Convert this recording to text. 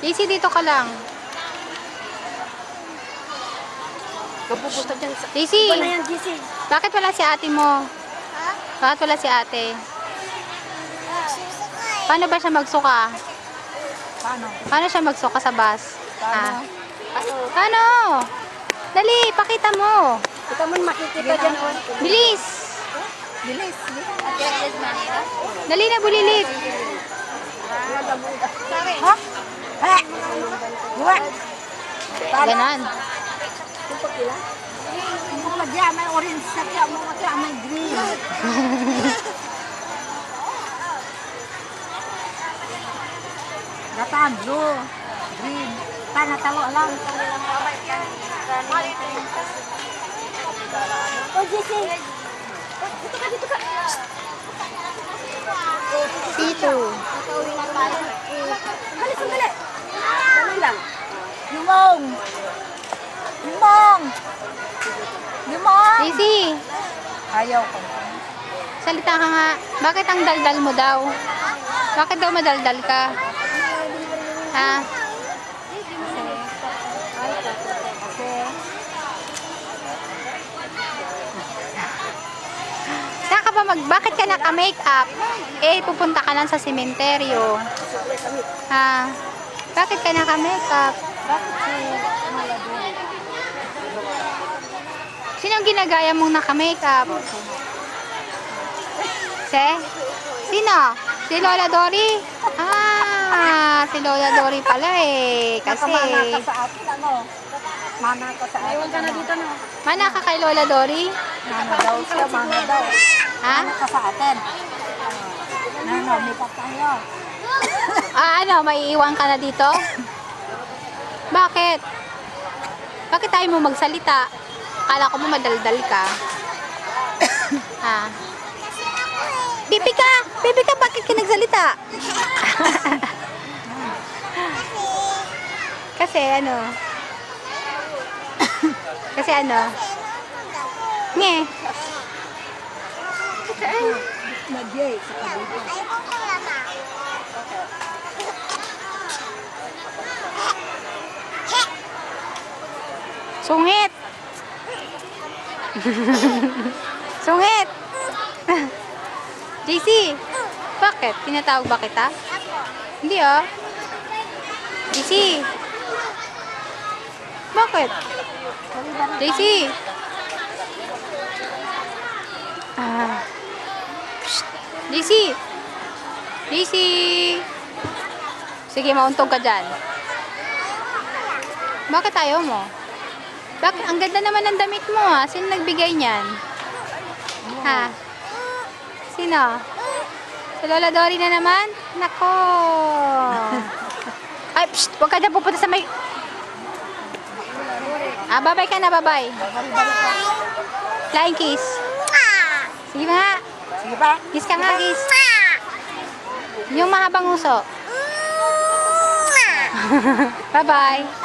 JC, dito ka lang. Mapupunta dyan sa... JC, Iba na yan, JC. bakit wala si ate mo? Bakit wala si ate? Paano ba siya magsuka? Paano? Paano siya magsuka sa bus? Paano? Paano? Dali, pakita mo. Ikaw man makikita dyan. Bilis. Bilis. Dali na, bulilit. Ha? Ha? Buwa? Ganon. Kung lagyan, may orange sa kaya mo, kaya may green. Gatan, blue, green. Tana, talo lang. Oh, JC. Dito ka, dito ka. Sito. Dali, sandali. Dali lang. Yumong. Yumong. Yumong. JC, Ayaw ko. salita ka nga. Bakit ang daldal mo daw? Bakit daw madaldal ka? Ha? Saan ka ba bakit ka naka-makeup? Eh, pupunta ka lang sa sementeryo. Ha? Bakit ka naka-makeup? Bakit si Malado? Sinong ginagaya mong naka-makeup? Sino? Si Lola Dory? Ah, si Lola Dory pala eh. Kasi, Nakamana ka sa atin, ano? Mana ka sa atin. Iwan ka na dito, no? mana ka kay Lola Dory? Mana daw siya, mana daw. Ha? Mana ka sa atin. Nano, may tayo. Ah, ano, maiiwan ka na dito? Bakit? Bakit tayo mo magsalita? Akala ko mo madaldal ka. Ha? Bibi ka! Bibi ka, bakit ka nagsalita? Kasi ano? Kasi ano? Nge. Nagyay sa kabila. Sungit! Sungit! JC, bakit? Tinatawag ba kita? Hindi ah. JC! Bakit? JC! Ah. Psst. JC! JC! Sige, mauntog ka dyan. Bakit ayaw mo? Bakit? Ang ganda naman ng damit mo ah. Sino nagbigay niyan? Ha? Sino? Si Lola Dory na naman? Nako! Ay, psst! Huwag ka dyan pupunta sa may... Ah, babay ka na, babay. Flying kiss. Sige nga. Sige pa. Kiss ka nga, kiss. Yung mahabang uso. Bye-bye.